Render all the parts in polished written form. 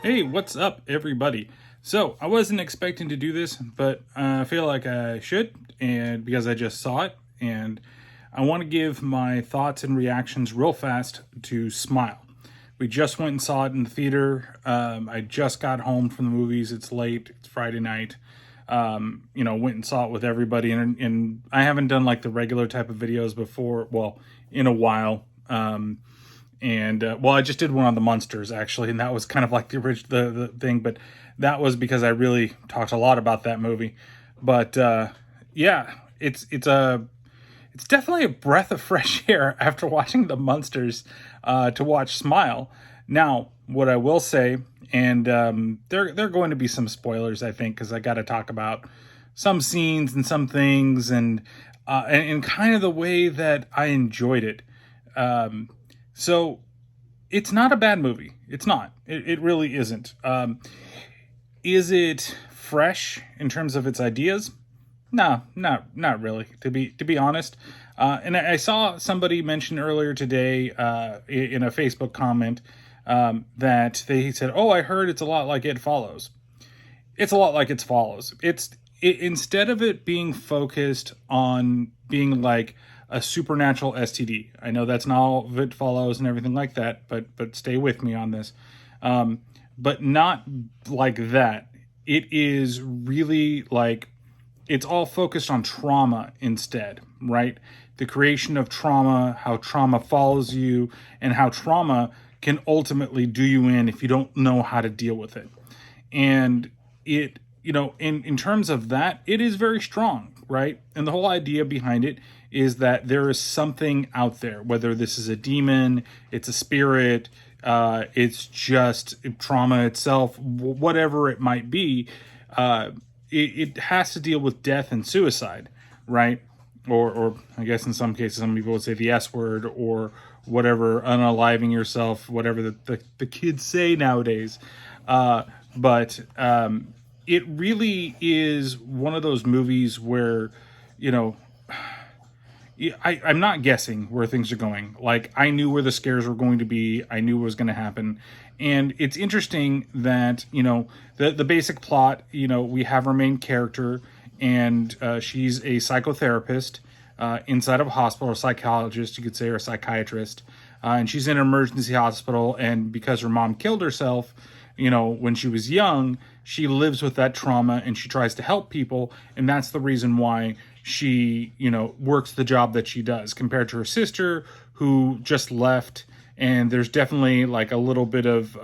Hey, what's up, everybody? So, I wasn't expecting to do this, but I feel like I should, and because I just saw it, and I want to give my thoughts and reactions real fast to Smile. We just went and saw it in the theater. I just got home from the movies. It's late. It's Friday night. Went and saw it with everybody, and I haven't done like the regular type of videos before. Well, in a while. I just did one on the Munsters actually, and that was kind of like the original the thing, but that was because I really talked a lot about that movie. But yeah, it's definitely a breath of fresh air after watching the Munsters to watch Smile. Now, what I will say, and there are going to be some spoilers, I think, because I got to talk about some scenes and some things, and kind of the way that I enjoyed it. So it's not a bad movie. It's not. It really isn't. Is it fresh in terms of its ideas? No, not really. To be honest. And I saw somebody mention earlier today in a Facebook comment that they said, "Oh, I heard it's a lot like It Follows." It's a lot like It Follows. Instead of it being focused on being like a supernatural STD. I know that's not all of It Follows and everything like that, but stay with me on this. But not like that. It is really like it's all focused on trauma instead, right? The creation of trauma, how trauma follows you, and how trauma can ultimately do you in if you don't know how to deal with it. And it, in terms of that, it is very strong, right? And the whole idea behind it is that there is something out there, whether this is a demon, it's a spirit, it's just trauma itself, whatever it might be, it has to deal with death and suicide, right? Or I guess in some cases, some people would say the S word or whatever, unaliving yourself, whatever the kids say nowadays. But it really is one of those movies where, I'm not guessing where things are going. Like, I knew where the scares were going to be. I knew what was going to happen. And it's interesting that, the basic plot, we have our main character, and she's a psychotherapist inside of a hospital, or a psychologist, you could say, or a psychiatrist. And she's in an emergency hospital, and because her mom killed herself, when she was young, she lives with that trauma and she tries to help people. And that's the reason why she, works the job that she does compared to her sister who just left. And there's definitely like a little bit of,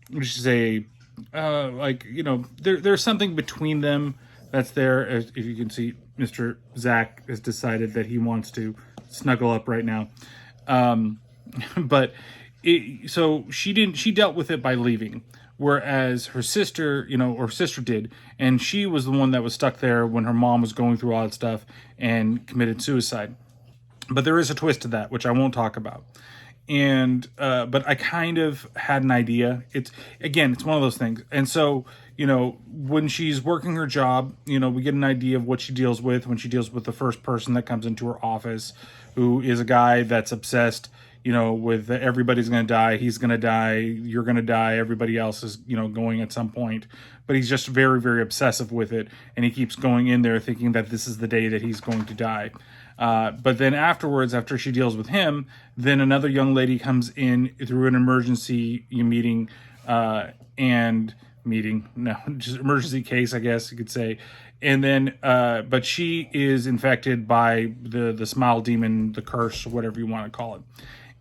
there's something between them that's there. As if you can see, Mr. Zach has decided that he wants to snuggle up right now. So she dealt with it by leaving, whereas her sister, did, and she was the one that was stuck there when her mom was going through all that stuff and committed suicide. But there is a twist to that, which I won't talk about. And but I kind of had an idea. It's one of those things. And so, when she's working her job, we get an idea of what she deals with when she deals with the first person that comes into her office, who is a guy that's obsessed, with everybody's going to die, he's going to die, you're going to die, everybody else is, going at some point. But he's just very, very obsessive with it. And he keeps going in there thinking that this is the day that he's going to die. But then afterwards, after she deals with him, then another young lady comes in through an emergency just emergency case, I guess you could say. And then, but she is infected by the smile demon, the curse, whatever you want to call it.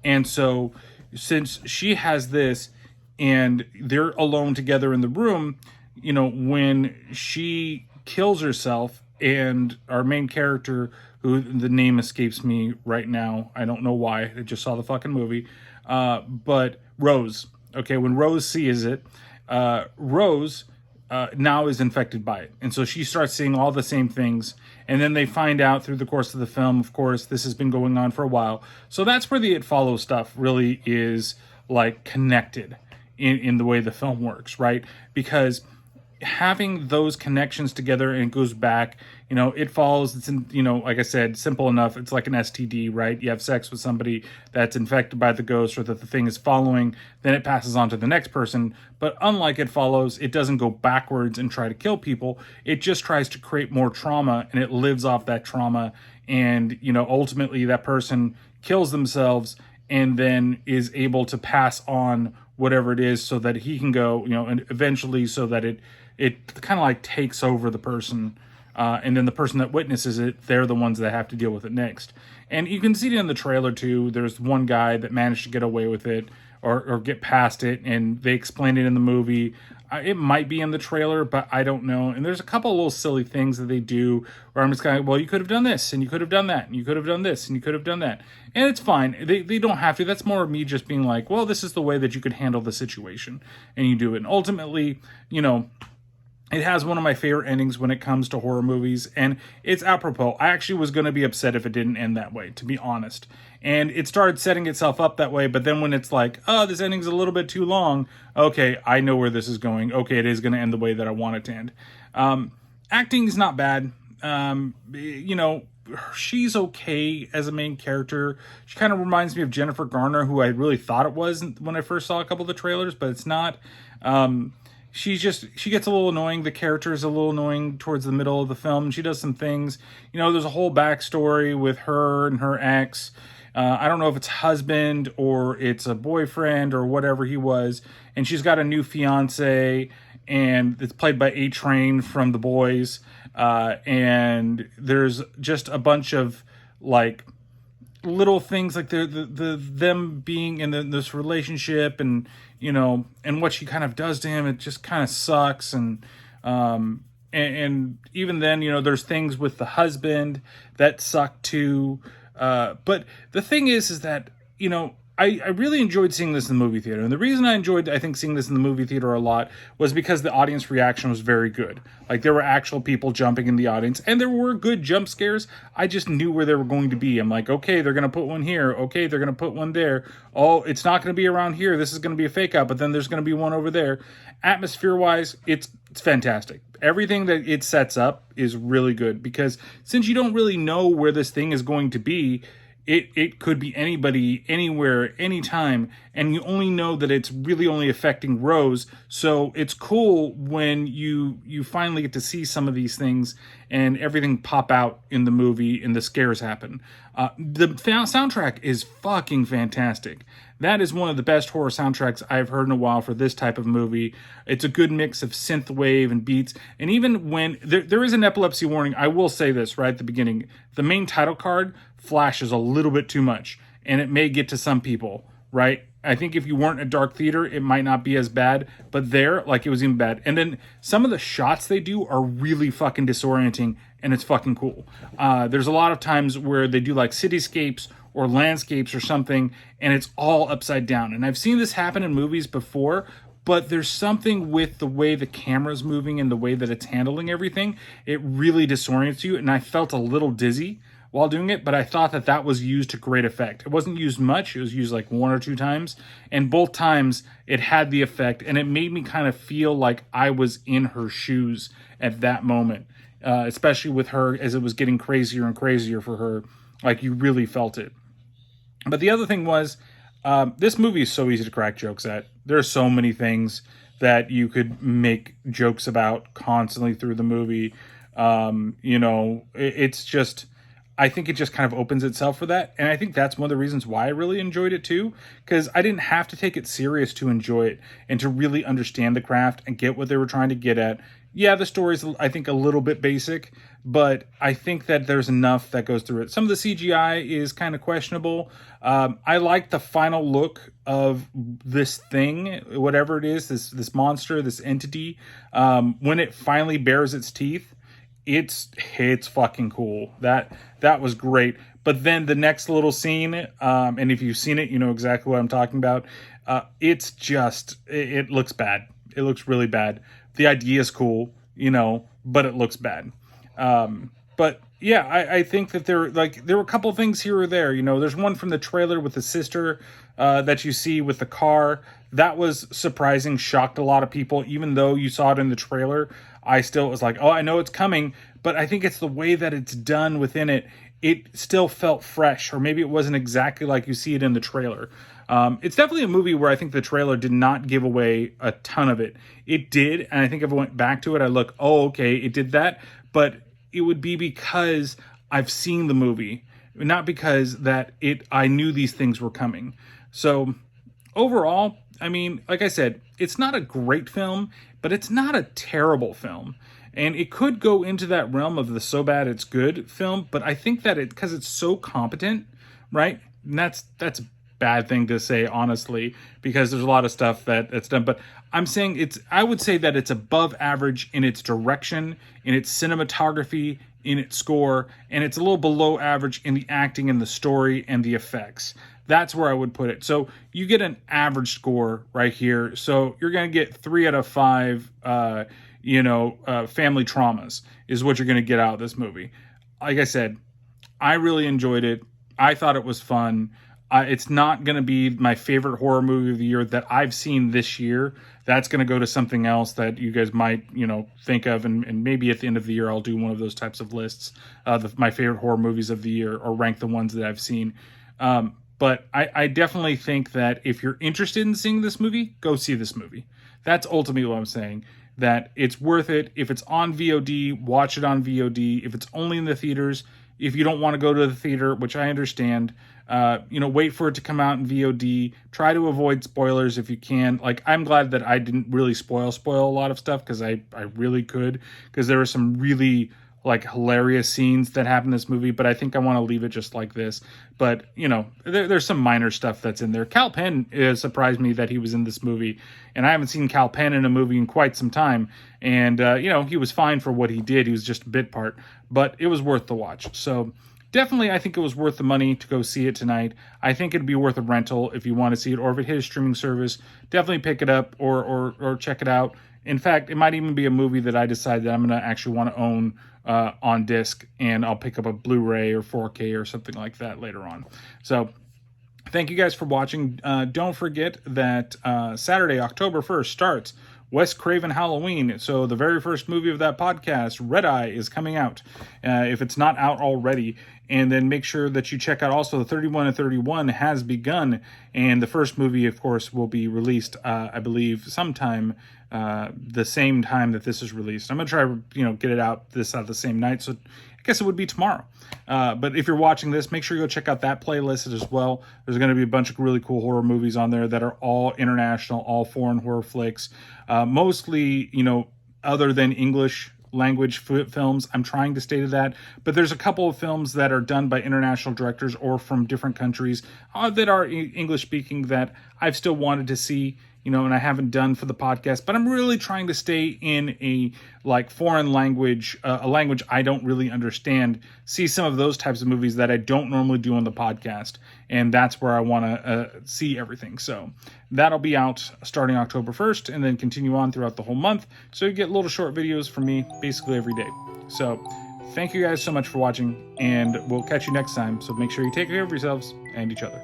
And so since she has this and they're alone together in the room, when she kills herself, and our main character, who the name escapes me right now, I don't know why, I just saw the fucking movie, but Rose, okay, when Rose sees it, Rose now is infected by it. And so she starts seeing all the same things. And then they find out through the course of the film, of course, this has been going on for a while. So that's where the It Follows stuff really is like connected in the way the film works, right? Because having those connections together, and it goes back, it follows, it's in, like I said, simple enough. It's like an STD, right? You have sex with somebody that's infected by the ghost, or that the thing is following, then it passes on to the next person. But unlike It Follows, it doesn't go backwards and try to kill people. It just tries to create more trauma, and it lives off that trauma. And, ultimately that person kills themselves and then is able to pass on whatever it is, so that he can go, and eventually, so that it kind of like takes over the person, and then the person that witnesses it, they're the ones that have to deal with it next. And you can see it in the trailer too. There's one guy that managed to get away with it, or get past it, and they explain it in the movie. It might be in the trailer, but I don't know. And there's a couple of little silly things that they do where I'm just kind of, well, you could have done this, and you could have done that, and you could have done this, and you could have done that. And it's fine. They don't have to. That's more of me just being like, well, this is the way that you could handle the situation, and you do it. And ultimately, it has one of my favorite endings when it comes to horror movies, and it's apropos. I actually was going to be upset if it didn't end that way, to be honest. And it started setting itself up that way, but then when it's like, oh, this ending's a little bit too long, okay, I know where this is going. Okay, it is going to end the way that I want it to end. Acting is not bad. She's okay as a main character. She kind of reminds me of Jennifer Garner, who I really thought it was when I first saw a couple of the trailers, but it's not. She gets a little annoying. The character is a little annoying towards the middle of the film. She does some things. There's a whole backstory with her and her ex. I don't know if it's husband or it's a boyfriend or whatever he was. And she's got a new fiance, and it's played by A-Train from The Boys. And there's just a bunch of like little things, like them being in this relationship, and and what she kind of does to him, it just kind of sucks. And even then, there's things with the husband that suck too. But the thing is that, I really enjoyed seeing this in the movie theater. And the reason I enjoyed, I think, seeing this in the movie theater a lot was because the audience reaction was very good. Like, there were actual people jumping in the audience, and there were good jump scares. I just knew where they were going to be. I'm like, okay, they're going to put one here. Okay, they're going to put one there. Oh, it's not going to be around here. This is going to be a fake out, but then there's going to be one over there. Atmosphere-wise, it's fantastic. Everything that it sets up is really good, because since you don't really know where this thing is going to be, it could be anybody, anywhere, anytime, and you only know that it's really only affecting Rose. So it's cool when you finally get to see some of these things and everything pop out in the movie and the scares happen. The soundtrack is fucking fantastic. That is one of the best horror soundtracks I've heard in a while for this type of movie. It's a good mix of synth wave and beats. And even when there is an epilepsy warning, I will say this right at the beginning. The main title card flashes a little bit too much, and it may get to some people, right? I think if you weren't a dark theater, it might not be as bad, but there, like, it was even bad. And then some of the shots they do are really fucking disorienting, and it's fucking cool. There's a lot of times where they do like cityscapes or landscapes or something, and it's all upside down. And I've seen this happen in movies before, but there's something with the way the camera's moving and the way that it's handling everything. It really disorients you, and I felt a little dizzy while doing it, but I thought that was used to great effect. It wasn't used much. It was used like one or two times, and both times it had the effect, and it made me kind of feel like I was in her shoes at that moment, especially with her as it was getting crazier and crazier for her. Like, you really felt it. But the other thing was, this movie is so easy to crack jokes at. There are so many things that you could make jokes about constantly through the movie. It's just, I think it just kind of opens itself for that. And I think that's one of the reasons why I really enjoyed it too, because I didn't have to take it serious to enjoy it and to really understand the craft and get what they were trying to get at. Yeah, the story's, I think, a little bit basic, but I think that there's enough that goes through it. Some of the CGI is kind of questionable. I like the final look of this thing, whatever it is, this monster, this entity, when it finally bares its teeth. It's fucking cool. That was great. But then the next little scene, and if you've seen it, you know exactly what I'm talking about. It's just, it looks bad. It looks really bad. The idea is cool, but it looks bad. But But yeah, I think that there were a couple things here or there. You know, there's one from the trailer with the sister that you see with the car. That was surprising, shocked a lot of people. Even though you saw it in the trailer, I still was like, oh, I know it's coming. But I think it's the way that it's done within it. It still felt fresh, or maybe it wasn't exactly like you see it in the trailer. It's definitely a movie where I think the trailer did not give away a ton of it. It did, and I think if I went back to it, I look, oh, okay, it did that. But it would be because I've seen the movie, not because that I knew these things were coming. So overall, I mean, like I said, it's not a great film, but it's not a terrible film. And it could go into that realm of the so bad it's good film, but I think that because it's so competent, right? And that's a bad thing to say, honestly, because there's a lot of stuff that's done. But I'm saying I would say that it's above average in its direction, in its cinematography, in its score, and it's a little below average in the acting and the story and the effects. That's where I would put it. So you get an average score right here. So you're going to get 3 out of 5, family traumas is what you're going to get out of this movie. Like I said, I really enjoyed it. I thought it was fun. It's not going to be my favorite horror movie of the year that I've seen this year. That's going to go to something else that you guys might, think of. And maybe at the end of the year, I'll do one of those types of lists, my favorite horror movies of the year, or rank the ones that I've seen. But I definitely think that if you're interested in seeing this movie, go see this movie. That's ultimately what I'm saying. That it's worth it. If it's on VOD, watch it on VOD. If it's only in the theaters, if you don't want to go to the theater, which I understand, wait for it to come out in VOD. Try to avoid spoilers if you can. Like, I'm glad that I didn't really spoil a lot of stuff, because I really could, because there were some really hilarious scenes that happen in this movie, but I think I want to leave it just like this. But, there's some minor stuff that's in there. Kal Penn surprised me that he was in this movie, and I haven't seen Kal Penn in a movie in quite some time. And, he was fine for what he did. He was just a bit part, but it was worth the watch. So definitely, I think it was worth the money to go see it tonight. I think it'd be worth a rental if you want to see it, or if it hit a streaming service, definitely pick it up or check it out. In fact, it might even be a movie that I decide that I'm going to actually want to own on disc, and I'll pick up a Blu-ray or 4K or something like that later on. So thank you guys for watching. Don't forget that Saturday, October 1st starts Wes Craven Halloween. So the very first movie of that podcast, Red Eye, is coming out, if it's not out already. And then make sure that you check out also the 31 and 31 has begun. And the first movie, of course, will be released, I believe, sometime the same time that this is released. I'm going to try, get it out the same night. So I guess it would be tomorrow. But if you're watching this, make sure you go check out that playlist as well. There's going to be a bunch of really cool horror movies on there that are all international, all foreign horror flicks. Mostly, other than English language films. I'm trying to stay to that. But there's a couple of films that are done by international directors or from different countries that are English speaking that I've still wanted to see, and I haven't done for the podcast. But I'm really trying to stay in a foreign language, a language I don't really understand, see some of those types of movies that I don't normally do on the podcast. And that's where I want to see everything. So that'll be out starting October 1st and then continue on throughout the whole month. So you get little short videos from me basically every day. So thank you guys so much for watching, and we'll catch you next time. So make sure you take care of yourselves and each other.